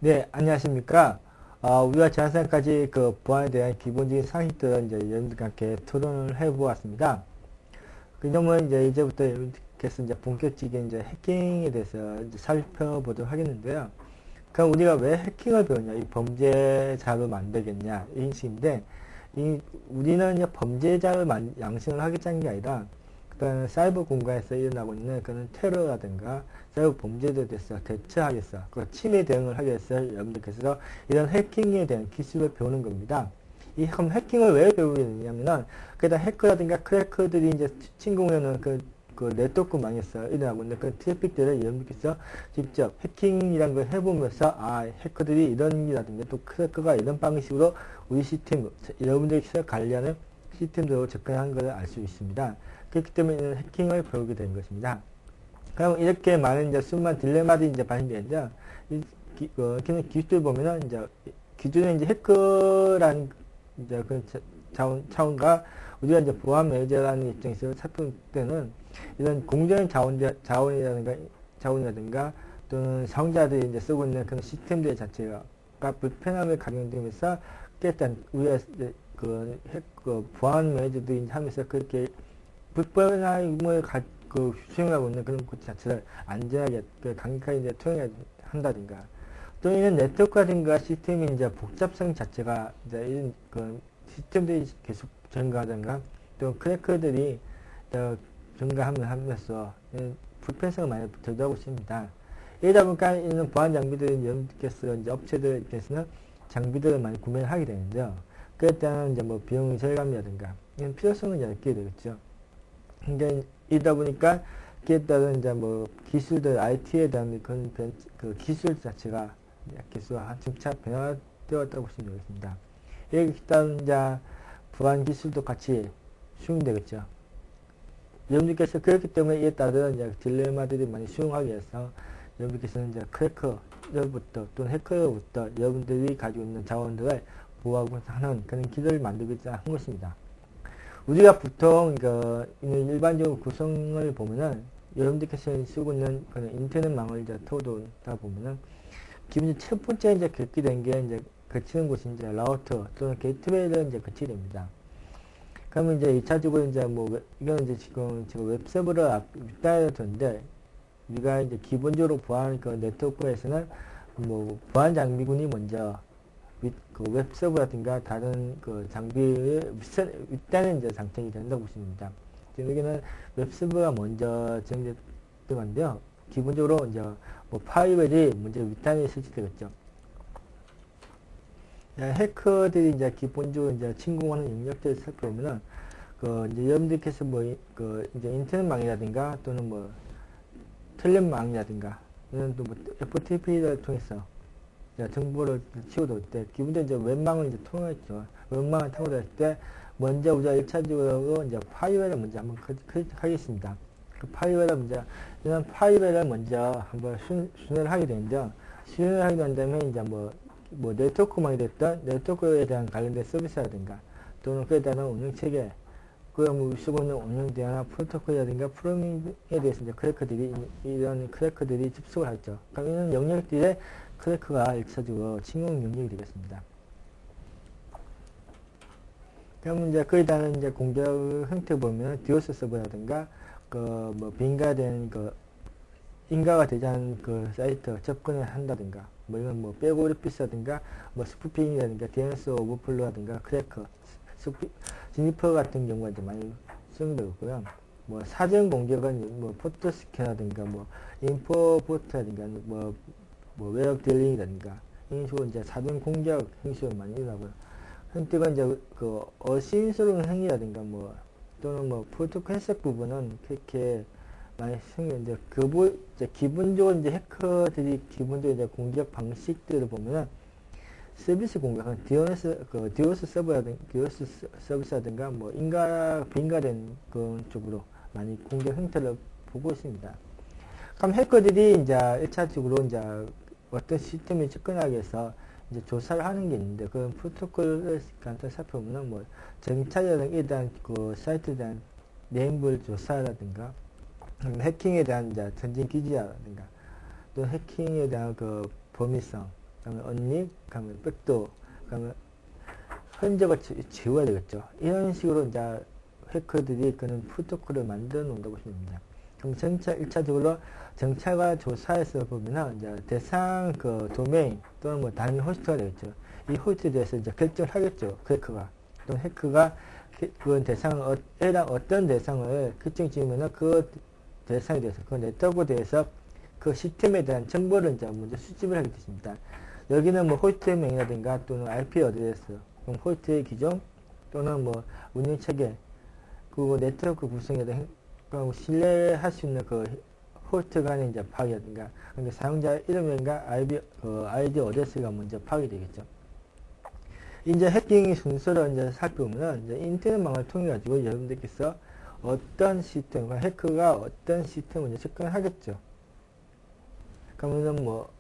네, 안녕하십니까. 우리가 지난시간까지 그 보안에 대한 기본적인 상식들을 이제 여러분들과 함께 토론을 해보았습니다. 그 점은 이제부터 여러분들께서 이제 본격적인 이제 해킹에 대해서 이제 살펴보도록 하겠는데요. 그럼 우리가 왜 해킹을 배우냐, 이 범죄자로 만들겠냐, 이 식인데, 우리는 이제 범죄자를 양성을 하겠다는 게 아니라, 그다음 사이버 공간에서 일어나고 있는 그런 테러라든가 사이버 범죄들에 대해서 대처하겠어, 그 침해 대응을 하기 위해서 여러분들께서 이런 해킹에 대한 기술을 배우는 겁니다. 그럼 해킹을 왜 배우게 되냐면은, 그다 해커라든가 크래커들이 이제 침공하는 그 네트워크망에서 일어나고 있는 그 트래픽들을 여러분께서 직접 해킹이라는 걸 해보면서, 해커들이 이런 일이라든가 또 크래커가 이런 방식으로 우리 시스템, 여러분들이 관리하는 시스템으로 접근한 것을 알 수 있습니다. 그렇기 때문에 해킹을 배우게 된 것입니다. 그럼 이렇게 많은 이제 수많은 딜레마들이 이제 발생되는데, 기술을 보면은 이제 기존에 이제 해커라는 이제 그 차원과 우리가 이제 보안 매니저라는 입장에서 살펴볼 때는 이런 공정한 자원이라든가 또는 사용자들이 이제 쓰고 있는 그런 시스템들 자체가 불편함을 가경되면서 일단 우리가 그 보안 매니저들이 하면서 그렇게 불편함을 수행하고 있는 그런 것 자체를 안전하게 강력하게 이제 투영해야 한다든가, 또 이런 네트워크라든가 시스템의 이제 복잡성 자체가 이제 이런 그 시스템들이 계속 증가하든가 또 크래커들이 증가하면서 불편성을 많이 들어오고 있습니다. 이러다 보니까 이런 보안 장비들은 여러분께서 이제 업체들께서는 장비들을 많이 구매를 하게 되는데요. 그에 따른 이제 뭐 비용 절감이라든가 이런 필요성을 이제 느끼게 되겠죠. 그러니까 이러다 보니까 그에 따른 이제 뭐 기술들, IT에 대한 그 기술 자체가 계속 점차 변화되었다고 보시면 되겠습니다. 일단 이제 보안 기술도 같이 수용되겠죠. 여러분들께서 그렇기 때문에 이에 따른 이제 딜레마들이 많이 수용하기 위해서 여러분들께서는 이제 크래커로부터 또는 해커로부터 여러분들이 가지고 있는 자원들을 보호하고 하는 그런 기술을 만들고자 한 것입니다. 우리가 보통 일반적으로 구성을 보면은 여러분들께서 쓰고 있는 그런 인터넷망을 이제 터보다 보면은 기본 첫 번째 이제 결기된 게 이제 거치는 곳이 이제 라우터 또는 게이트웨이를 이제 거치게 됩니다. 그러면 이제 2차적으로 이제 이거는 이제 지금 웹서버를 윗단에 두는데, 우리가 이제 기본적으로 보안 그 네트워크에서는 보안 장비군이 먼저 그 웹서버라든가 다른 그 장비의 윗단에 이제 장착이 된다고 보시면 됩니다. 여기는 웹서버가 먼저 정제되는데요. 기본적으로 이제 파이웰이 먼저 윗단에 설치되겠죠. 해커들이 이제 기본적으로 이제 침공하는 영역들을 살펴보면은, 이제 여러분들께서 이제 인터넷망이라든가 또는 텔넷망이라든가 이런 또 FTP를 통해서 정보를 치고들 때, 기본적으로 이제 웹망을 이제 통했죠. 웹망을 타고 다닐 때, 먼저 우리가 1차적으로 이제 파이웰을 먼저 한번 하겠습니다. 그 이런 파이웰을 먼저 한번 순회를 하게 되는데요. 순회를 하게 된다면, 이제 네트워크망이 됐던 네트워크에 대한 관련된 서비스라든가, 또는 그에 따른 운영체계, 쓰고 있는 운영대화나 프로토콜이라든가 프로그래밍에 대해서 이제 이런 크래커들이 접속을 하죠. 그러니까 이런 영역들에 크래커가 1차적으로 침공 영역이 되겠습니다. 그러면 이제 그에 따른 이제 공격 형태 보면 디오스 서버라든가 빈가된 인가가 되지 않은 그 사이트 접근을 한다든가, 이건 백오리피스라든가 스푸핑이라든가 DNS 오버플로라든가 크래커, 지니퍼 같은 경우가 이제 많이 쓰용되고요. 사전 공격은 포트 스캐너라든가 인포 포트라든가 웹 딜링이라든가 이런 식으로 이제 사전 공격 행식을 많이 일어나고요. 형태가 이제 어신스러운 행위라든가 또는 프로토콜 해석 부분은 그렇게 많이 생겼는데, 기본적으로 이제 해커들이 기본적으로 이제 공격 방식들을 보면은 서비스 공격은 디오스 서비스라든가 빈가된 그런 쪽으로 많이 공격 형태를 보고 있습니다. 그럼 해커들이 이제 1차적으로 이제 어떤 시스템에 접근하기 위해서 이제 조사를 하는 게 있는데, 그런 프로토콜을 간단히 살펴보면 정찰이라든가 일단 그 사이트에 대한 네임블 조사라든가, 해킹에 대한 이제 전진 기지라든가, 또 해킹에 대한 그 범위성, 그다음에 언닉, 그다음에 백도, 그다음에 흔적을 지워야 되겠죠. 이런 식으로 이제 해커들이 그런 프로토콜을 만들어 놓는다고 보시면 됩니다. 그럼 1차적으로 정찰과 조사에서 보면은 이제 대상 그 도메인 또는 뭐 단위 호스트가 되겠죠. 이 호스트에 대해서 이제 결정을 하겠죠. 그 해커가. 또 해커가 그 대상을, 해당 어떤 대상을 결정 지으면은 그 대상에 대해서, 그 네트워크에 대해서 그 시스템에 대한 정보를 이제 먼저 수집을 하게 되십니다. 여기는 뭐 호스트 명이라든가 또는 IP 어드레스, 그럼 호스트의 기종 또는 뭐 운영 체계, 그 네트워크 구성에 대한 신뢰할 수 있는 그 호스트 간의 이제 파악이라든가, 그러니까 사용자 이름과 아이디 어드레스가 먼저 파악이 되겠죠. 이제 해킹 순서를 이제 살펴보면, 이제 인터넷망을 통해 가지고 여러분들께서 어떤 시스템, 해커가 어떤 시스템을 이제 접근을 하겠죠. 그러면은 뭐,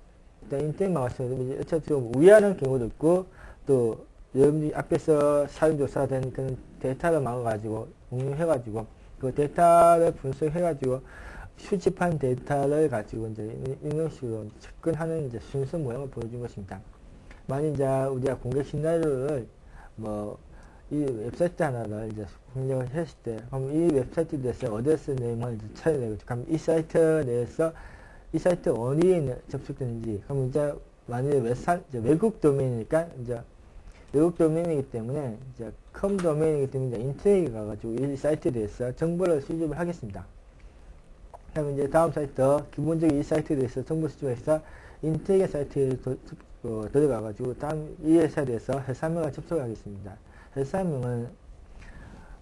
일단 인터넷망을 통해서 어차피 우회하는 경우도 있고, 또 여러분들이 앞에서 사용조사된 그런 데이터를 막아가지고, 응용해가지고, 그 데이터를 분석해가지고, 수집한 데이터를 가지고 이제 이런 식으로 접근하는 이제 순서 모양을 보여준 것입니다. 만약 이제 우리가 공격 시나리오를 뭐 이 웹사이트 하나를 이제 공격을 했을 때, 그럼 이 웹사이트에 대해서 어드레스 네임을 이제 찾아야 되겠죠. 그럼 이 사이트 내에서 이 사이트 어디에 접속되는지, 그럼 이제 만약에 외국 도메인이니까 이제 외국 도메인이기 때문에 이제 컴 도메인이기 때문에 이제 인터넷에 가가지고 이 사이트에 대해서 정보를 수집을 하겠습니다. 그다음에 이제 다음 사이트, 기본적인 이 사이트에 대해서 정보 수집해서 인터넷 사이트에 들어가가지고 다음 이 회사에 대해서 회사명을 접속하겠습니다. 회사명은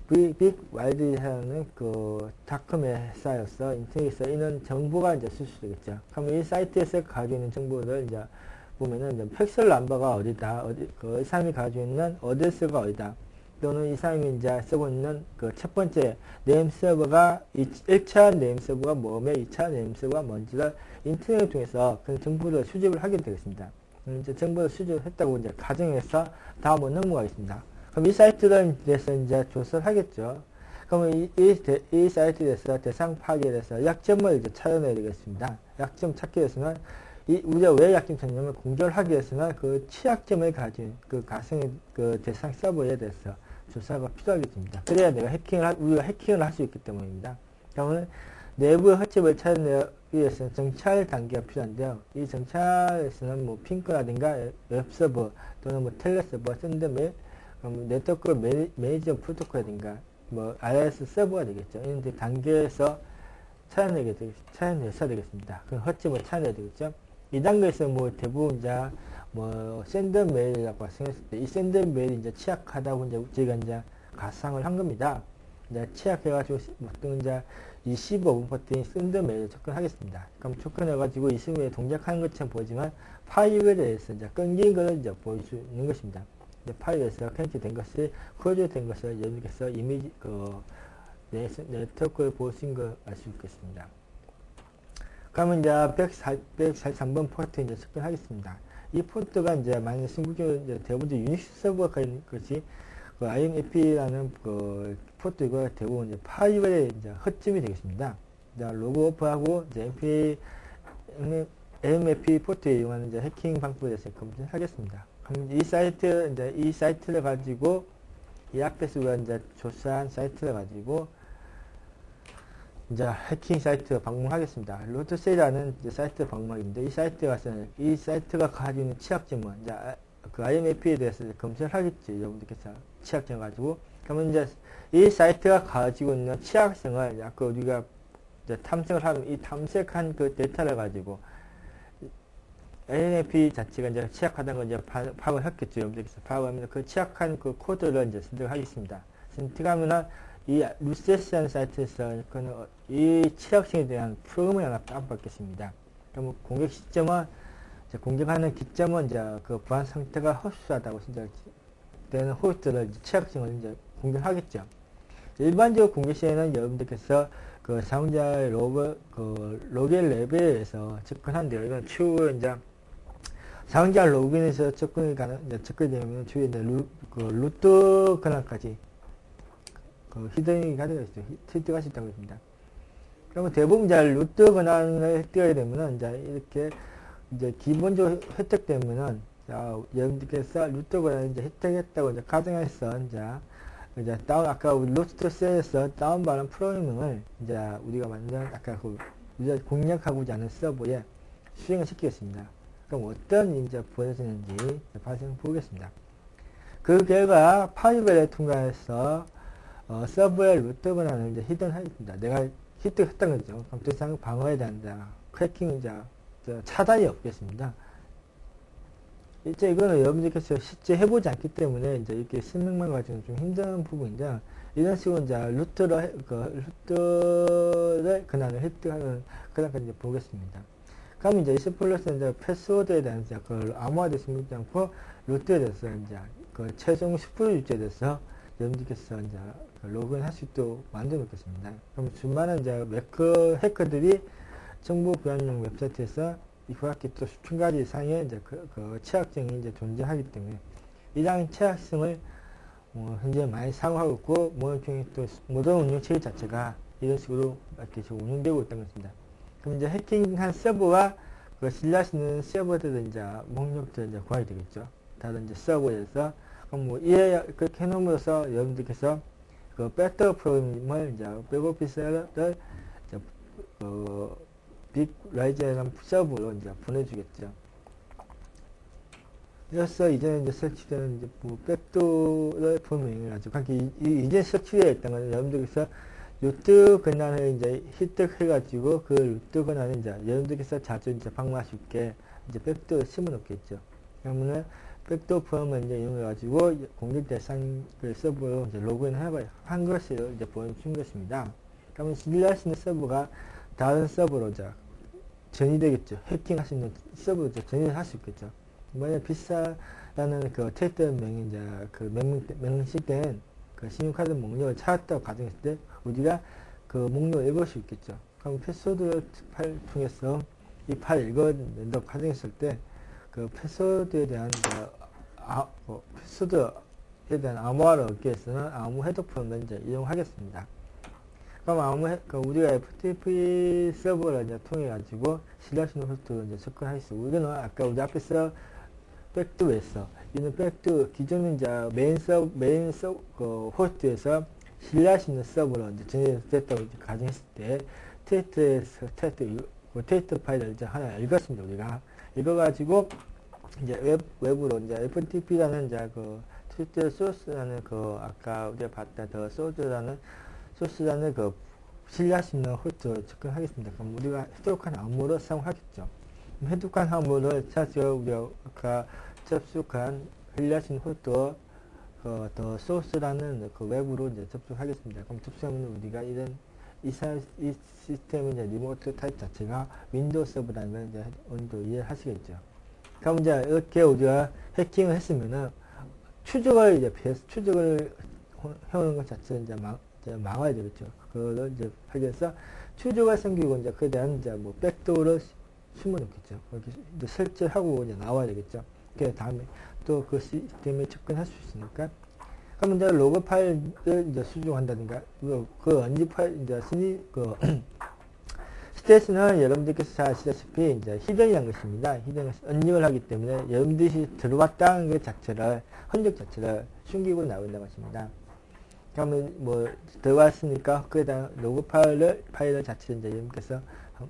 빅와일드라는 그 닷컴의 회사여서 인터넷에서 있는 정보가 이제 수수되겠죠. 그러면 이 사이트에서 가지고 있는 정보를 이제 보면은 이제 팩셀 넘버가 어디다, 그 사람이 가지고 있는 어드레스가 어디다, 또는 이 사람이 이제 쓰고 있는 그 첫 번째 네임 서버가 1차 네임 서버가 뭐며 2차 네임 서버가 뭔지를 인터넷을 통해서 그 정보를 수집을 하게 되겠습니다. 이제 정보를 수집했다고 이제 가정해서 다음으로 넘어가겠습니다. 그럼 이 사이트를 대해서 이제 조사를 하겠죠. 그러면 이 사이트에 대해서 대상 파악에 대해서 약점을 이제 찾아내야 되겠습니다. 약점 찾기 위해서는 우리가 왜 약점 찾냐면 공격을 하기 위해서는 그 취약점을 가진 그 가상의 그 대상 서버에 대해서 조사가 필요하겠습니다. 그래야 우리가 해킹을 할 수 있기 때문입니다. 그러면 내부의 허점을 찾아내기 위해서는 정찰 단계가 필요한데요. 이 정찰에서는 뭐 핑크라든가 웹서버 또는 뭐 텔레서버, 샌드메일, 네트워크 매니저 프로토콜이라든가 뭐 IIS 서버가 되겠죠. 이런 단계에서 찾아내서 되겠습니다. 그 허점을 찾아내야 되겠죠. 이 단계에서 뭐 대부분 이제 뭐 샌드 메일이라고 생각했을 때 이 샌드 메일이 이제 취약하다고 이제 저희가 이제 가상을 한 겁니다. 이제 취약해가지고 보통 이제 25분 버튼 샌드 메일을 접근하겠습니다. 그럼 접근해가지고 25분에 동작하는 것처럼 보이지만 파일에 대해서 이제 끊긴 것을 이제 보일 수 있는 것입니다. 이제 파일에서 캔치 된 것을 코드 된 것을 여러분께서 이미지 네트워크를 보신 걸 알 수 있겠습니다. 그러면 이제 143번 포트 이제 접근하겠습니다. 이 포트가 이제 만약 중국의 대부분 유닉스 서버가 있는 것이 그 IMAP라는 그 포트가 대부분 이제 파일의 이제 허점이 되겠습니다. 이제 로그오프하고 이제 AMAP 포트에 이용하는 이제 해킹 방법에 대해서 검증하겠습니다. 그럼 이 사이트를 가지고 이 앞에서 우리가 이제 조사한 사이트를 가지고 이제 해킹 사이트 방문하겠습니다. 루트세이라는 사이트 방문하기인데 이 사이트에 가서는 이 사이트가 가지고 있는 취약점은 이제 그 IMAP에 대해서 검색을 하겠지. 여러분들께서 취약점 가지고 그러면 이제 이 사이트가 가지고 있는 취약성을 아까 우리가 이제 탐색을 하면 이 탐색한 그 데이터를 가지고 IMAP 자체가 이제 취약하다는 걸 이제 파악을 했겠죠. 여러분들께서 파악하면 그 취약한 그 코드를 이제 선택하겠습니다. 선택하면은 이 루세시라는 사이트에서 이 취약성에 대한 프로그램을 하나 다운받겠습니다. 그럼 공격 시점은 공격하는 기점은 이제 그 보안 상태가 허술하다고 생각되는 호스트를 취약성을 이제 공격하겠죠. 일반적으로 공격 시에는 여러분들께서 그 사용자의 로그인 레벨에서 접근하는데요. 이건 추후 이제 사용자 로그인에서 접근이 되면 주위에 이제 루트 권한까지 히든이 가져가 있죠. 획득할 수 있다고 했습니다. 그러면 대부분 이제 루트 권한을 획득하게 되면은 이제 이렇게 이제 기본적으로 혜택 때문은 자, 여러분들께서 루트가 이제 혜택했다고 이제 가정해서 이제 아까 우리 로스트셀에서 다운받은 프로그래밍을 이제 우리가 만든 아까 우리가 공략하고자 하는 서버에 수행을 시키겠습니다. 그럼 어떤 이제 벌어지는지 발생 보겠습니다. 그 결과 파이브를 통과해서 서버의 루트 권한을 이제 히든하겠습니다. 내가 히든했던 거죠. 그럼 더 이상 방어에 대한 크래킹 차단이 없겠습니다. 이제 이거는 여러분들께서 실제 해보지 않기 때문에 이제 이렇게 설명만 가지고는 좀 힘든 부분인데, 이런 식으로 이제 루트를 권한을 획득하는 그런까지 이제 보겠습니다. 그럼 이제 EC++는 이제 패스워드에 대한 이제 그 암호화되어 있지 않고 루트에 대해서 이제 그 최종 10% 유지에 대해서 여러분들께서 이제 로그인 할 수 있도록 만들어 놓겠습니다. 그럼 수많은 이제 해커들이 정보 보안용 웹사이트에서 이와 같이 또 수천 가지 이상의 이제 그 취약성이 이제 존재하기 때문에 이러한 취약성을 현재 많이 사용하고 있고, 모든 운영체계 자체가 이런 식으로 이렇게 운영되고 있다는 것입니다. 그럼 이제 해킹한 서버와 그 신뢰하시는 서버들은 이제 목록들 이제 구하게 되겠죠. 다른 이제 서버에서. 그럼 그렇게 해놓음으로써 여러분들께서 그 백업 프로그램을 이제 백오피스를 이제 빅라이즈라는 서버로 이제 보내주겠죠. 그래서 이제는 이제 설치되는 이제 백도어를 보면 가지고 이제 설치되어 있다는 건 여러분들께서 루트 권한을 이제 획득해가지고 그 루트 권한을 이제 여러분들께서 자주 이제 방문할 수 있게 이제 백도어를 심어 놓겠죠. 그러면은 백도어 프로그램을 이제 이용해가지고 공격 대상 서버로 이제 로그인을 한 것을 이제 보여준 것입니다. 그러면 신뢰하시는 서버가 다른 서버로 전이되겠죠. 해킹하시는 서버로 전이를 할 수 있겠죠. 만약 비싸라는 그 테이트 명이 이제 명시된 그 신용카드 목록을 찾았다고 가정했을 때 우리가 그 목록을 읽을 수 있겠죠. 그럼 패스워드 파일 통해서 이 파일 읽어낸다고 가정했을 때 그 패스워드에 대한 패스워드에 대한 암호화를 얻기 위해서는 암호 해독 프로그램을 이제 이용하겠습니다. 그럼 우리가 FTP 서버를 이제 통해 가지고 신뢰하시는 호스트로 이제 접근할 수 있고, 이거는 아까 우리 앞에서 백도어에서 이는 백도 기존은 이제 호스트에서 신뢰하시는 서버로 이제 전해됐다고 이제 가정했을 때 테이트 파일을 이제 하나 읽었습니다. 우리가 읽어가지고 이제 웹으로 이제 FTP라는 이제 그 트위터 소스라는 아까 우리가 봤던 소스라는 그 신뢰할 수 있는 호스트로 접근하겠습니다. 그럼 우리가 해독한 암호를 사용하겠죠. 해독한 암호를 사실 우리가 아까 접속한 신뢰할 수 있는 호스트 더 소스라는 그 웹으로 이제 접속하겠습니다. 그럼 접속하면 우리가 이 시스템의 이제 리모트 타입 자체가 윈도우 서버라는 걸 이제 어느 정도 이해하시겠죠. 그럼 이제 이렇게 우리가 해킹을 했으면은 추적을 해오는 것 자체는 이제 막아야 되겠죠. 그걸 이제 하기 위해서 추적가 생기고 이제 그에 대한 이제 백도어를 심어 놓겠죠. 이렇게 이제 설치하고 이제 나와야 되겠죠. 그 다음에 또 그 시스템에 접근할 수 있으니까. 그럼 이제 로그 파일을 이제 수정한다든가, 그 언지 파일, 이제 스테이스는 여러분들께서 잘 아시다시피 이제 히든이라는 것입니다. 히든은 언직을 하기 때문에 여러분들이 들어왔다는 것 자체를, 흔적 자체를 숨기고 나온다는 것입니다. 그러면 들어왔으니까 그에다 로그 파일을 자체를 이제 여러분께서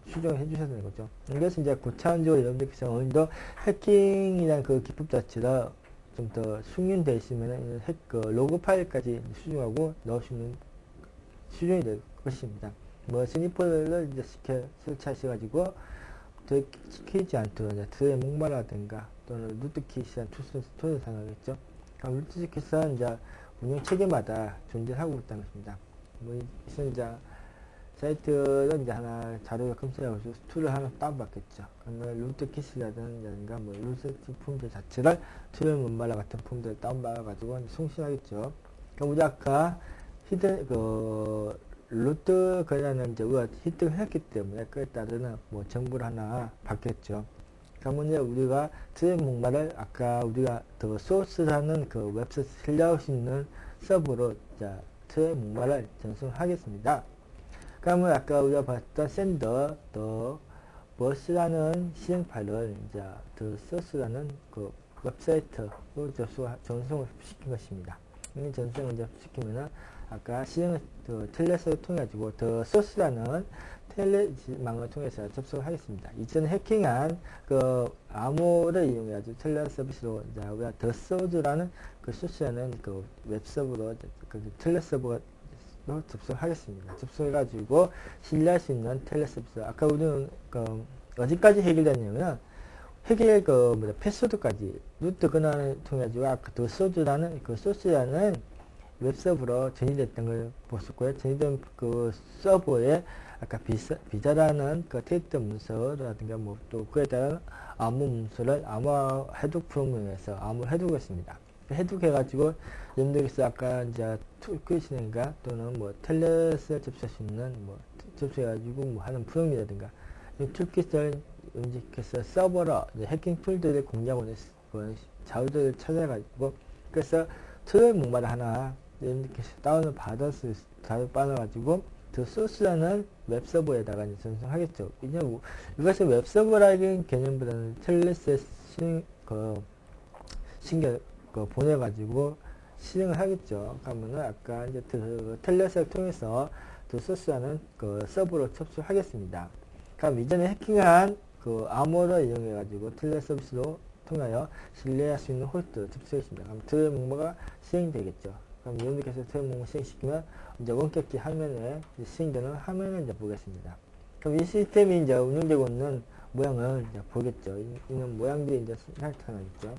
수정을 해주셔야 되는 거죠. 이것은 이제 고차원적으로 여러분들께서 어느 정도 해킹이라는 그 기법 자체를 좀 더 숙련되어 있으면 로그 파일까지 수정하고 넣으시면 수정이 될 것입니다. 스니퍼를 이제 설치하셔가지고 시키지 않도록 이제 드레 목마라든가 또는 루트킷이라는 툴을 사용하겠죠. 그럼 루트킷은 이제 운영 체계마다 존재하고 있다는 것입니다. 이제 사이트를 이제 하나 자료를 검색하고 툴을 하나 다운받겠죠. 그러면 루트킷이라든가 루트 품들 자체를 툴 문마라 같은 품들을 다운받아가지고 송신하겠죠. 그럼 우리 아까 루트 권한은 이제 우리가 히트를 했기 때문에 그에 따르는 정보를 하나 받겠죠. 그러면 이제 우리가 트랙 목말을 아까 우리가 더 소스라는 그 웹사이트 신뢰할 수 있는 서버로 트랙 목말을 전송하겠습니다. 그러면 아까 우리가 봤던 샌더 더 버스라는 실행 파일을 이제 더 소스라는 그 웹사이트로 전송을 시킨 것입니다. 이 전송을 이제 시키면은 아까 실행을 텔넷을 통해 가지고 더 소스라는 텔넷망을 통해서 접속을 하겠습니다. 이전에 해킹한 그 암호를 이용해 가지고 텔넷 서비스로 이제 우리가 더 소스라는 그 소스라는 그 웹서버로 그 텔넷 서버로 접속하겠습니다. 접속해가지고 신뢰할 수 있는 텔넷 서비스. 아까 우리는 그 어디까지 해결됐냐면 해결 패스워드까지 루트 권한을 통해 가지고 아까 더 소스라는 그 소스라는 웹서버로 전이됐던 걸 보셨고요. 전이된 그 서버에 아까 비자라는 그 데이터 문서라든가 뭐 또 그에 따른 암호 문서를 암호 해독 프로그램에서 암호 해독했습니다. 해독해가지고 여러분들께서 아까 이제 툴킷이든가 또는 뭐 텔넷을 접수할 수 있는 뭐 접수해가지고 뭐 하는 프로그램이라든가 이 툴킷을 연직해서 서버로 해킹 툴들을 공략하는 자료들을 찾아가지고 그래서 트롤 목마를 하나 여러분들께서 다운을 받아서 받아가지고 그 소스라는 웹서버에다가 이제 전송하겠죠. 이것이 웹서버라는 개념보다는 텔넷에 보내가지고 실행을 하겠죠. 그러면은 아까 이제 텔넷을 통해서 그 소스라는 그 서버로 접수하겠습니다. 그럼 이전에 해킹한 그 암호를 이용해가지고 텔넷 서비스로 통하여 신뢰할 수 있는 호스트를 접수했습니다. 그럼 트롤 목마가 실행되겠죠. 그럼 여러분들께서 트롤 목마 실행시키면 이제 원격기 화면에 시행되는 화면을 이제 보겠습니다. 그럼 이 시스템이 이제 운영되고 있는 모양을 이제 보겠죠. 이는 모양들이 이제 나타나겠죠.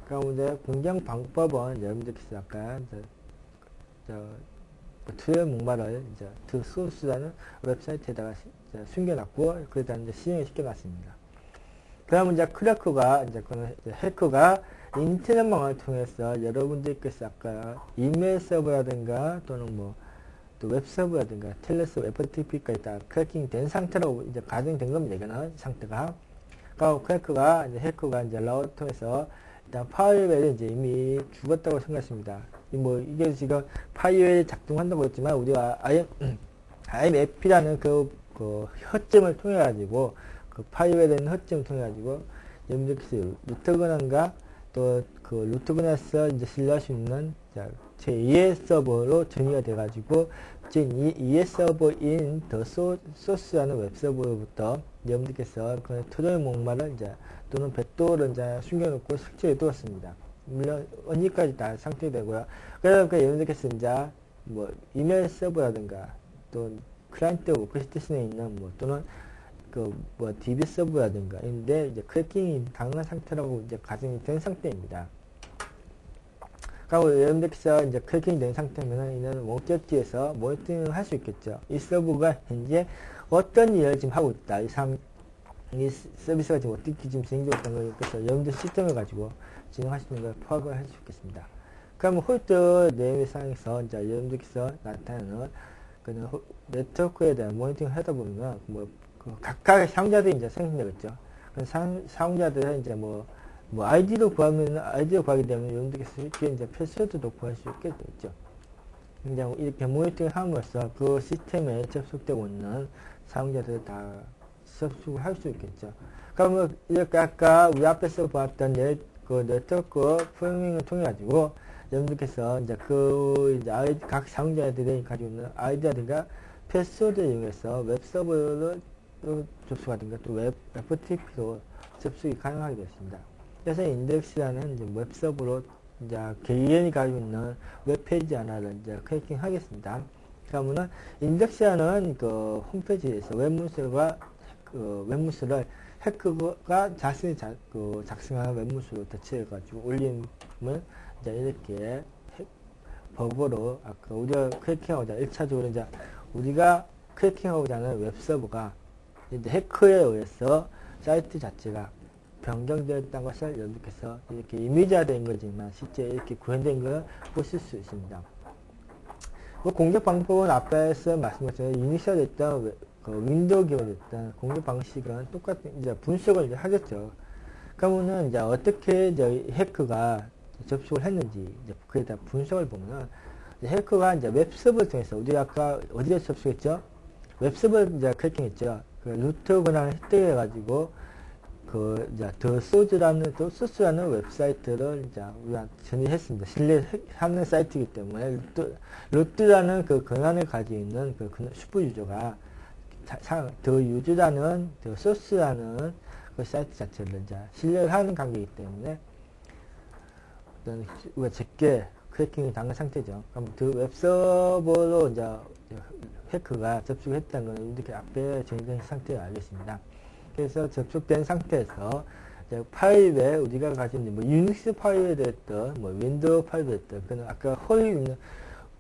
그럼 이제 공정 방법은 여러분들께서 아까 트롤 목마를 이제 더 소스라는 웹사이트에다가 숨겨놨고 그러다 이제 실행을 시켜놨습니다. 그러면 이제 크래커가 해커가 인터넷망을 통해서 여러분들께서 아까 이메일 서버라든가 또는 뭐 또 웹 서버라든가 텔넷 FTP까지 다 크래킹 된 상태로 이제 가정된 겁니다. 이거는 상태가. 그리고 크래커가 해커가 이제 라우터 통해서 일단 파이어웰이 이제 이미 죽었다고 생각했습니다. 이게 지금 파이어웰이 작동한다고 했지만 우리가 IMFP라는 그 허점을 통해 가지고 그 파이어웰이라는 허점을 통해 가지고 여러분들께서 루트 권한과 또 그 루트 권한에서 이제 신뢰할 수 있는 제2의 서버로 전이가 돼가지고 제2의 서버인 더 소스라는 웹서버로부터 여러분들께서 그 트롤 목마를 이제 또는 백도어를 이제 숨겨놓고 설치해 두었습니다. 물론 언제까지 다 상태되고요. 그래서 여러분들께서 이제 뭐 이메일 서버라든가 또 클라이언트 워크스테이션에 있는 뭐 또는 DB 서버라든가 인데 이제 크래킹이 가능한 상태라고 이제 가정이 된 상태입니다. 그리고 여러분들께서 이제 크래킹이 된 상태면은 이는 원격지에서 모니터링을 할 수 있겠죠. 이 서버가 현재 어떤 일을 지금 하고 있다. 이 서비스가 지금 어떻게 지금 진행되고 있다는 걸 그래서 여러분들 시스템을 가지고 진행하시는 걸 파악을 할 수 있겠습니다. 그러면 홀드 내용의 상에서 이제 여러분들께서 나타나는 그 네트워크에 대한 모니터링을 하다 보면 각각의 사용자들이 이제 생성되겠죠. 사용자들은 이제 아이디로 구하게 되면 여러분들께서 이제 패스워드도 구할 수 있게 되겠죠. 이제 이렇게 모니터링 함으로써 그 시스템에 접속되고 있는 사용자들을 다 접속을 할 수 있겠죠. 그러면 이렇게 아까 우리 앞에서 보았던 그 네트워크 프로그래밍을 통해 가지고 여러분들께서 이제 각 사용자들이 가지고 있는 아이디라든가 패스워드를 이용해서 웹 서버를 접속하든가 또 웹 FTP로 접속이 가능하게 되었습니다. 그래서 인덱스라는 이제 웹 서버로 이제 개인이 가지고 있는 웹페이지 하나를 이제 크래킹 하겠습니다. 그러면은 인덱스라는 그 홈페이지에서 웹문서를 해커가 자신이 작성한 웹문서로 대체해가지고 올리면 이제 이렇게 버그로 아까 우리가 크래킹하고자 1차적으로 이제 우리가 크래킹하고자 하는 웹서버가 이제 해커에 의해서 사이트 자체가 변경되었다는 것을 여러분께서 이렇게 이미지화된 거지만 실제 이렇게 구현된 걸 보실 수 있습니다. 공격 방법은 앞에서 말씀드렸던 이니셜 됐던 윈도우 기반이었던 공격 방식은 똑같은 이제 분석을 이제 하겠죠. 그러면은 이제 어떻게 이제 해커가 접속을 했는지 이제 그에 대한 분석을 보면은 해커가 이제 웹서버를 통해서 우리가 아까 어디에 접속했죠? 웹서버 이제 크래킹했죠. 그 루트 권한을 획득해가지고 이제 더 소스라는 웹사이트를 이제 우리가 전이했습니다. 신뢰하는 사이트이기 때문에 루트라는 그 권한을 가지고 있는 그 슈퍼 유저가 더 유저라는 더 소스라는 그 사이트 자체를 이제 신뢰를 하는 관계이기 때문에 우리가 적게 크래킹이 당한 상태죠. 그럼 그 웹서버로 이제 해커가 접속했다는 건 이렇게 앞에 정의된 상태를 알겠습니다. 그래서 접속된 상태에서 이제 파일에 우리가 가진 뭐 유닉스 파일이 됐든 뭐 윈도우 파일이 됐든 그는 아까 홀이 있는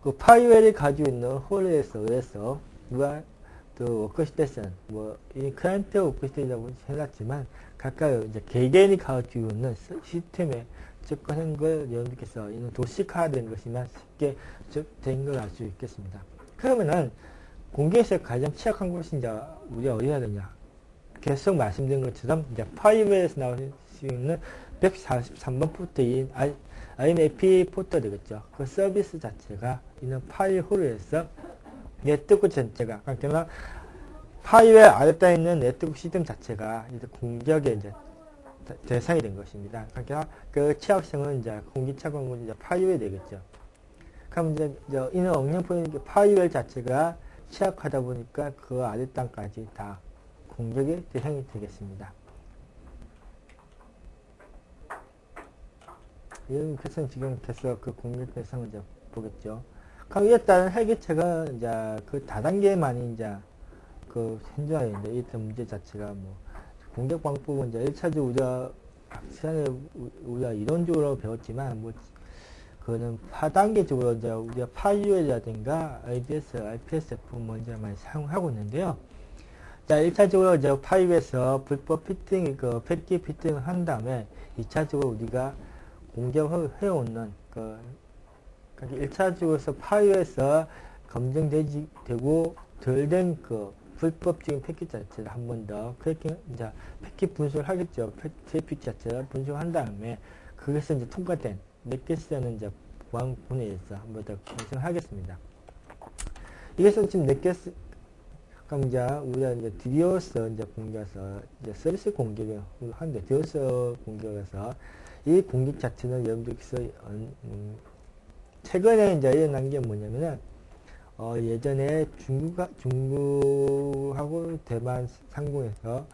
그 파일을 가지고 있는 홀에서 의해서 누가 또 워크스테이션 뭐 이 클라이언트 워크스테이션이라고 해놨지만 각각 이제 개개인이 가지고 있는 시스템에 접근한 걸 여러분들께서 이는 도식화된 것이면 쉽게 된 걸 알 수 있겠습니다. 그러면은 공개에서 가장 취약한 곳이 이제 우리가 어디 해야 되냐? 계속 말씀드린 것처럼 이제 파이브에서 나올 수 있는 143번 포트인 IMAP 포트 되겠죠. 그 서비스 자체가 있는 파일 홀에서 네트워크 전체가 그러니까 파이브에 아래에 있는 네트워크 시스템 자체가 이제 공격의 이제 대상이 된 것입니다. 그러니까 그 취약성은 이제 공기 착용은 이제 파이웨어 되겠죠. 그럼 이제 이는 억양포인트 파이웨어 자체가 취약하다 보니까 그 아래 땅까지 다 공격의 대상이 되겠습니다. 그래서 지금 계속 그 공격 대상을 이제 보겠죠. 그럼 이에 따른 해결책은 이제 그 다단계만이 이제 그 현저하게 이제 이 문제 자체가 뭐 공격 방법은 이제 1차적으로 우리가 시간에 우리가 이론적으로 배웠지만 뭐 그거는 하단계적으로 이제 우리가 파이웨어라든가 IDS, IPSF 먼저 많이 사용하고 있는데요. 자, 1차적으로 이제 파이브에서 불법 피팅, 패킷 피팅을 한 다음에 2차적으로 우리가 공격을 해오는 그러니까 1차적으로서 파이브에서 검증되고 덜 된 불법적인 패킷 자체를 한 번 더 크래킹 이제 패킷 분석을 하겠죠. 패킷 자체를 분석한 다음에 그것을 이제 통과된 넷게스는 이제 보안 분해에서 한 번 더 검증하겠습니다. 이것은 지금 넷게스 그럼 이제 우리가 이제 디오스 이제 공격에서 이제 서비스 공격을 하는데 디오스 공격에서 이 공격 자체는 여러분들께서 최근에 이제 일어난 게 뭐냐면은 예전에 중국하고 대만 상공에서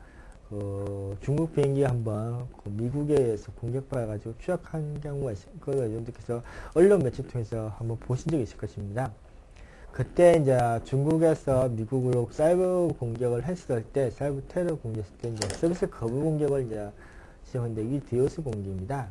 중국 비행기 한번 미국에 의해서 공격받아가지고 추락한 경우가 있어요. 그걸 여러분들께서 언론 매체 통해서 한번 보신 적이 있을 것입니다. 그때 이제 중국에서 미국으로 사이버 공격을 했을 때, 사이버 테러 공격했을 때 이제 서비스 거부 공격을 이제 시작했는데 이게 디오스 공격입니다.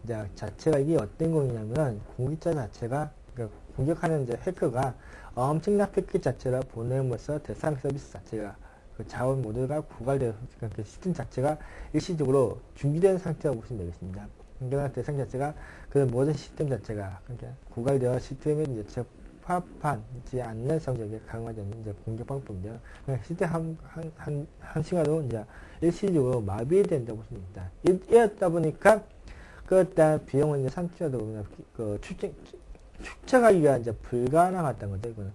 이제 자체가 이게 어떤 공격이냐면 공격자 자체가 그러니까 공격하는 이제 해커가 엄청난 패킷 자체를 보내면서 대상 서비스 자체가 그 자원 모두가 고갈되어 그 시스템 자체가 일시적으로 준비된 상태라고 보시면 되겠습니다. 그러니까 대상 자체가 그 모든 시스템 자체가 그러니까 고갈되어 시스템에 이제 접합하지 않는 성적이 강화되는 이제 공격 방법인데요. 그러니까 시스템 한 시간으로 이제 일시적으로 마비된다고 보시면 됩니다. 이었다 보니까 그때 비용은 이제 산출하다 보면 축적하기가 이제 불가능했던 거죠. 이거는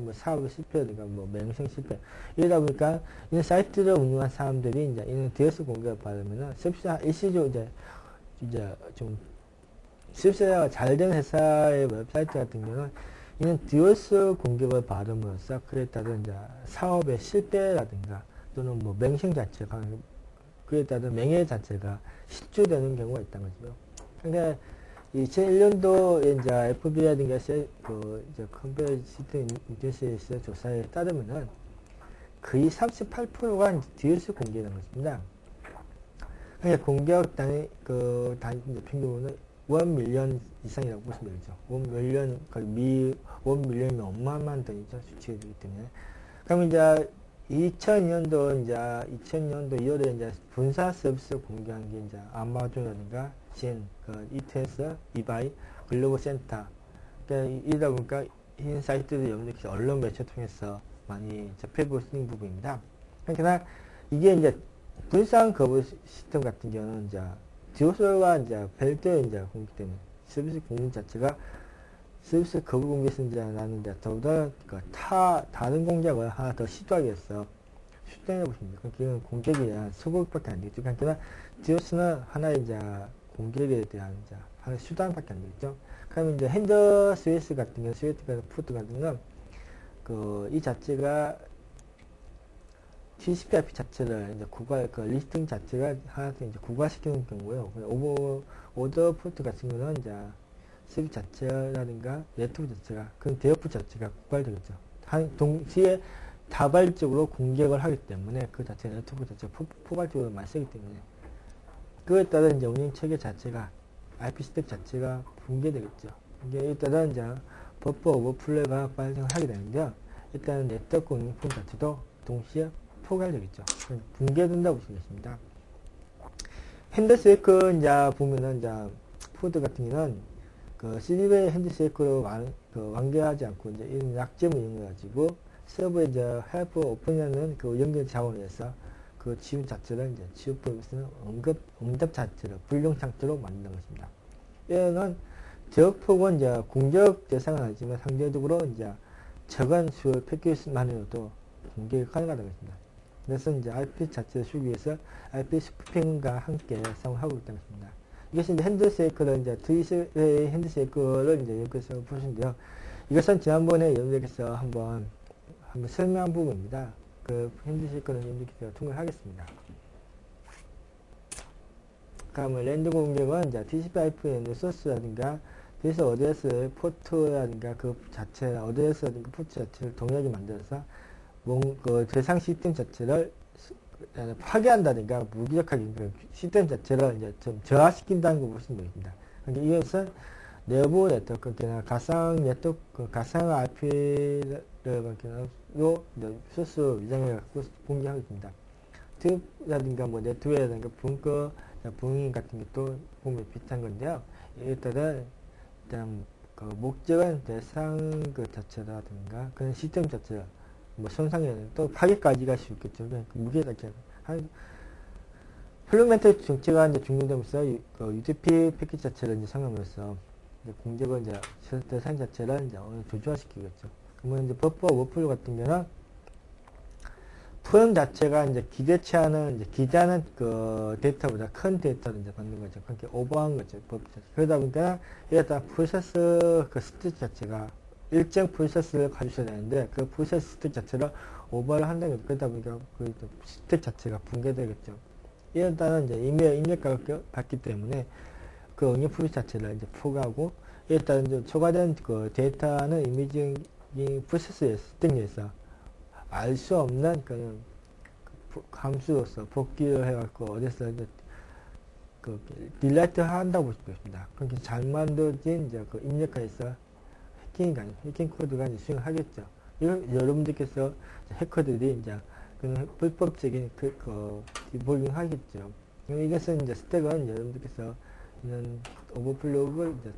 뭐 사업의 실패라든가 뭐 맹생 실패 이러다 보니까 이 사이트를 운영한 사람들이 이제 이는 디오스 공격을 받으면은 서비스가 일시적으로 이제 좀 서비스가 잘 된 회사의 웹사이트 같은 경우는 이는 디오스 공격을 받음으로써 그에 따른 이제 사업의 실패라든가 또는 뭐 맹생 자체가 그에 따른 명예 자체가 실추되는 경우가 있다는 거죠. 그러니까 2001년도 이제 FB라든가 이제 컴퓨터 시스템 인터넷 조사에 따르면은 거의 38%가 이제 디오스 공격이라는 것입니다. 그러니까 공격 단위 평균은 1밀리언 이상이라고 보시면 되죠. 1밀리언, 1밀리언이면 어마어마한 돈이죠. 수치가 되기 때문에. 그럼 이제 2000년도 2월에 이제 분사 서비스 공개한 게 이제 아마존이라든가 ETS, 이바이, 글로벌 센터. 그러니까 이러다 보니까 이 사이트를 여러분들께서 언론 매체 통해서 많이 접해볼 수 있는 부분입니다. 그러니까 이게 이제 분산 거부 시스템 같은 경우는 이제 디오스와 이제 별도의 이제 공기 때문에 서비스 공격 자체가 서비스 거부 공격에서 이제 나는데 더욱더 다른 공격을 하나 더 시도하기 위해서 수단이라고 보시면 돼요. 그러니까 공격에 대한 소극밖에 안 되겠죠. 그러니까 디오스는 하나의 이제 공격에 대한 이제 하나의 수단밖에 안 되겠죠. 그러면 이제 핸드 스위스 같은 경우, 스위트 푸드 같은 경우는 이 자체가 TCP/IP 자체를 이제 리스팅 자체가 하나씩 이제 구가시키는 경우고요. 오더 포트 같은 경우는 이제 스위치 자체라든가 네트워크 자체가 대역부 자체가 고갈되겠죠. 동시에 다발적으로 공격을 하기 때문에 그 자체 네트워크 자체가 포괄적으로 많이 쓰기 때문에 그에 따라 이제 운영 체계 자체가 IP 스택 자체가 붕괴되겠죠. 이게 따라 이제 버퍼 오버플레이가 발생하게 되는데요. 일단 네트워크 운영품 자체도 동시에 포괄되겠죠. 붕괴된다고 보시겠습니다. 핸드쉐이크 이제 보면은 이제 푸드 같은 경우는 시리베 핸드쉐이크로 완결하지 않고 이제 이런 약점을 이용해가지고 서버에 이제 헬프 오픈이라는 연결 자원을 해서 지문 자체를 이제 지우법에서는 응답 자체를 불용 상태로 만드는 것입니다. 얘는 제어폭은 이제 공격 대상은 아니지만 상대적으로 이제 적은 수의 패킷만으로도 공격이 가능하다는 것입니다. 그래서 이제 IP 자체를 쓰기 위해서 IP 스푸핑과 함께 사용하고 있다는 것입니다. 이것이 이제 핸드쉐이크를 이제 트위스의 핸드쉐이크를 이제 연결해서 보시는데요. 이것은 지난번에 여러분들께서 한번 설명한 부분입니다. 핸드쉐이크는 여러분들께서 통과를 하겠습니다. 그러면 랜드 공격은 이제 TCP/IP의 소스라든가 그래서 어드레스 포트라든가 어드레스라든가 포트 자체를 동일하게 만들어서 대상 시스템 자체를 파괴한다든가 무기력하게 시스템 자체를 이제 좀 저하시킨다는 거 보시면 되겠습니다. 그러니까 이것은 내부 네트워크, 가상 네트워크, 가상 IP를 소스 위장을 갖고 공개하고 있습니다. 팁라든가 네트워크라든가 분거, 붕인 같은 것도 보면 비슷한 건데요. 일단 목적은 대상 자체라든가 그런 시스템 자체를 손상이 또 파괴까지 갈 수 있겠죠. 무게 자체 플러그멘트 정체가 이제 중요되면서 UDP 패킷 자체를 이제 사용하면서 공격을 이제 대상 자체를 이제 조조화시키겠죠. 그러면 이제 버퍼 오버플로 같은 경우는 프로그램 자체가 이제 기대치 기대하는 데이터보다 큰 데이터를 이제 받는 거죠. 그렇게 오버한 거죠. 그러다 보니까 이랬다 프로세스 스택 자체가 일정 프로세스를 가주셔야 되는데 그 프로세스 스택 자체를 오버를 한다는 거죠. 그러다 보니까 스택 자체가 붕괴되겠죠. 이런 따라 이제 입력값을 받기 때문에 응용 프로세스 자체를 이제 포기하고 이에 따라 이제 초과된 데이터는 이미징 프로세스의 스택에서 알 수 없는 함수로서 복귀를 해갖고 어디서 이제 딜레이트 한다고 보시겠습니다. 그렇게 잘 만들어진 이제 입력해서 해킹 코드가 이제 수행을 하겠죠. 이걸 여러분들께서 해커들이 이제 불법적인 디버깅 하겠죠. 이것은 이제 스택은 여러분들께서 이런 오버플로우를 이제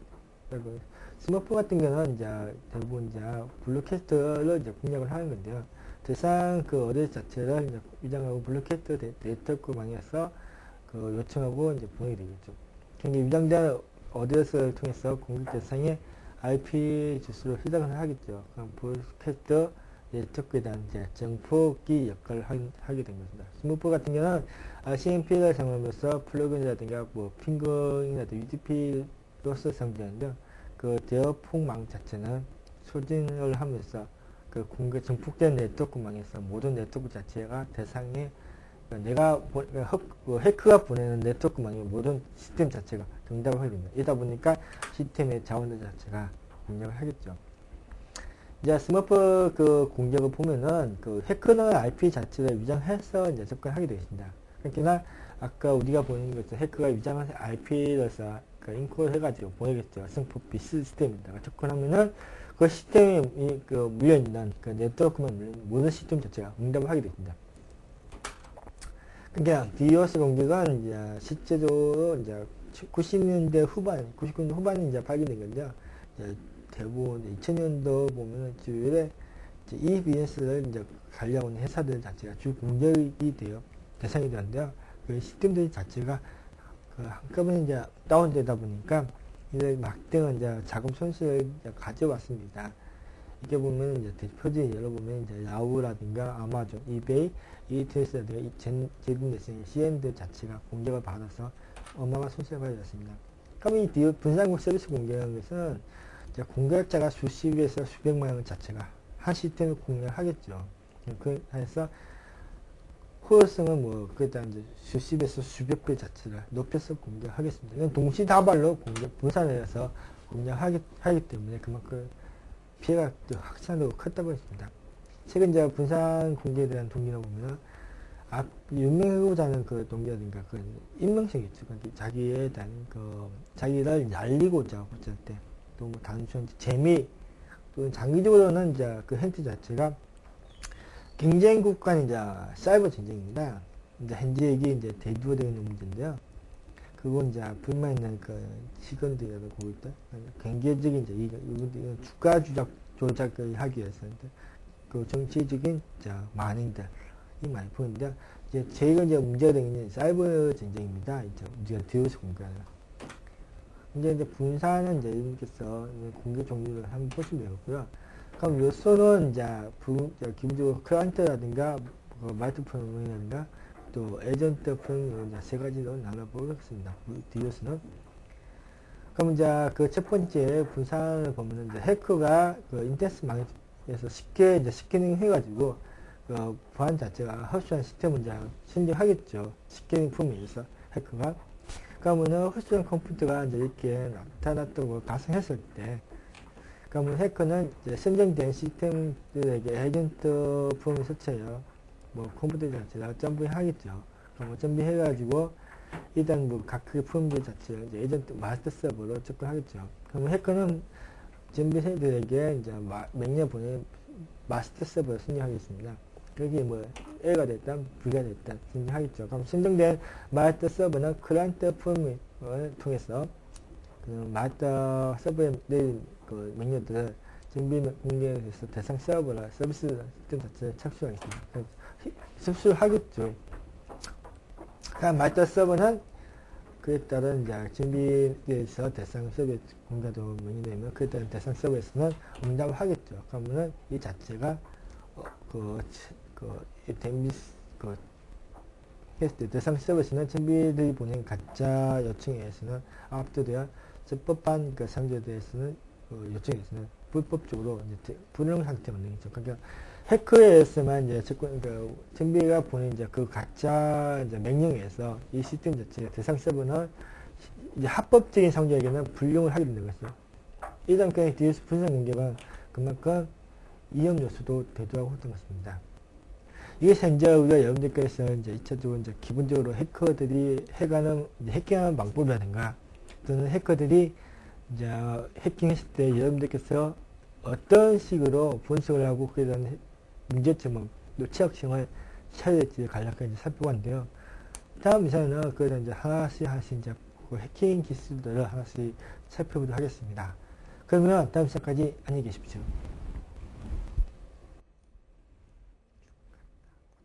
스머프 같은 경우는 이제 대부분 이제 블루캐스트를 이제 공략을 하는 건데요. 대상 어드레스 자체를 이제 위장하고 블루캐스트 네트워크망에서 요청하고 이제 보내게 되겠죠. 그러니까 위장된 어드레스를 통해서 공격 대상의 IP 주소를 해당을 하겠죠. 그럼 블루캐스트 네트워크에 대한 이제 정폭기 역할을 하게 된 것입니다. 스머프 같은 경우는 RCMP를 사용하면서 플러그인이라든가 핑거잉이라든가 UDP로서 사용되는데요. 대역폭망 자체는 소진을 하면서 공격 정폭된 네트워크망에서 모든 네트워크 자체가 대상에 해커가 보내는 네트워크망의 모든 시스템 자체가 응답을 하게 됩니다. 이러다 보니까 시스템의 자원들 자체가 공격을 하겠죠. 이제 스머프 공격을 보면은 해커는 IP 자체를 위장해서 이제 접근하게 되겠습니다. 그러니까 아까 우리가 보는 것처럼 해커가 위장한 IP로서 인코드 해가지고 보내겠죠. 승폭비 시스템에다가 접근하면은 그 시스템에 물려있는 네트워크만 물려있는 모든 시스템 자체가 응답을 하게 됩니다. 그러니까 DOS 공격은 이제 실제적으로 이제 90년대 후반에 이제 발견된 건데요. 대부분 2000년도 보면은 주요에 이 비즈니스를 이제 관리하고 있는 회사들 자체가 주 공격이 돼요. 대상이 되는데요. 그 시스템들 자체가 한꺼번에 이제 다운되다 보니까 이제 막대한 이제 자금 손실을 이제 가져왔습니다. 이게 보면 이제 대표적인 예로 보면 이제 야후라든가 아마존, 이베이, 이트레스라든가 제휴 CN들 자체가 공격을 받아서 어마어마한 손실을 받았습니다. 그럼 이 분산국 서비스 공격하는 것은 이제 공격자가 수십에서 수백만 원 자체가 한 시스템을 공략하겠죠. 그래서 호효성은 뭐 그다 이제 수십에서 수백 배 자체를 높여서 공략하겠습니다. 이건 동시다발로 분산해서 공략하기 때문에 그만큼 피해가 확산도 컸다고 했습니다. 최근 이제 분산 공개에 대한 동기를 보면은 유명해보자는 그 동기라든가 그 인명성이죠. 자기에 대한 자기를 날리고자 어쩔 때 또 뭐 단순 재미 또 장기적으로는 이제 그 행태 자체가 경쟁 국간 이제 사이버 전쟁입니다. 이제 현재 이게 이제 대두되어 있는 문제인데요. 그건 이제 불만 있는 그 시건들이라도 보고 있다. 경제적인 이제 이건 주가 조작을 하기 위해서 그 정치적인 만행들이 많이 보이는데 이제 제가 이제 문제가 되는 게 사이버 전쟁입니다. 이제 우리가 뒤에서 공개하는. 이제 분산은 이제 여러분께서 공개 종류를 한번 보시면 되겠고요. 그럼 요소는 이제 기본적으로 클라이언트라든가 마이트 프로그램이라든가 또 에이전트 프로그램 세 가지로 나눠보겠습니다. 뒤에서는. 그럼 이제 그 첫 번째 분산을 보면은 이제 해커가 그 인터넷망에서 쉽게 스캐닝 해가지고 그 보안 자체가 허술한 시스템을 이제 선정하겠죠. 스캐닝 품에서 해커가. 그러면은 허술한 컴퓨터가 이제 이렇게 나타났다고 가상했을 때 그러면 해커는 이제 선정된 시스템들에게 에이전트 프로그램 설치해요. 뭐 컴퓨터 자체가 점프하겠죠. 그럼 점프해가지고 일단 뭐 각각의 프로그램들 자체를 이제 에이전트 마스터 서버로 접근하겠죠. 그러면 해커는 점프해들에게 이제 명령 보내 마스터 서버를 선정하겠습니다. 그게 뭐 A가 됐든 B가 됐든 선정하겠죠. 그럼 선정된 마스터 서버는 클라이언트 프로그램을 통해서 그 마스터 서버에 내린 그 명령들을 준비 공개해서 대상 서버나 서비스 시스템 자체에 착수하겠습니다. 습수를 하겠죠. 그럼 마스터 서버는 그에 따른 이제 준비에서 대상 서버에 공개도 명령되면 그에 따른 대상 서버에서는 응답을 하겠죠. 그러면은 이 자체가 했을 때 대상 서버에서는 준비들이 보낸 가짜 요청에 의해서는 압도되어 적법한 그 상조에 대해서는 요청에 의해서는 불법적으로 이제 불능 상태 만드는 거죠. 그러니까 해커에 의해서만 이제 준비가 보낸 이제 그 가짜 이제 명령에 의해서 이 시스템 자체가 대상 서버는 이제 합법적인 상조에게는 불용을 하게 되는 거죠. 이 단계의 뒤에서 분산 공개가 그만큼 위험 요소도 대두하고 있던 것입니다. 이게 현재 우리가 여러분들께서 이제 2차적으로 이제 기본적으로 해커들이 해킹하는 방법이라든가 또는 해커들이 이제 해킹했을 때 여러분들께서 어떤 식으로 분석을 하고 그에 대한 문제점을 또 취약성을 찾아야 될지 간략하게 살펴봤는데요. 다음 시간에는 그에 대한 이제 하나씩 이제 그 해킹 기술들을 하나씩 살펴보도록 하겠습니다. 그러면 다음 시간까지 안녕히 계십시오.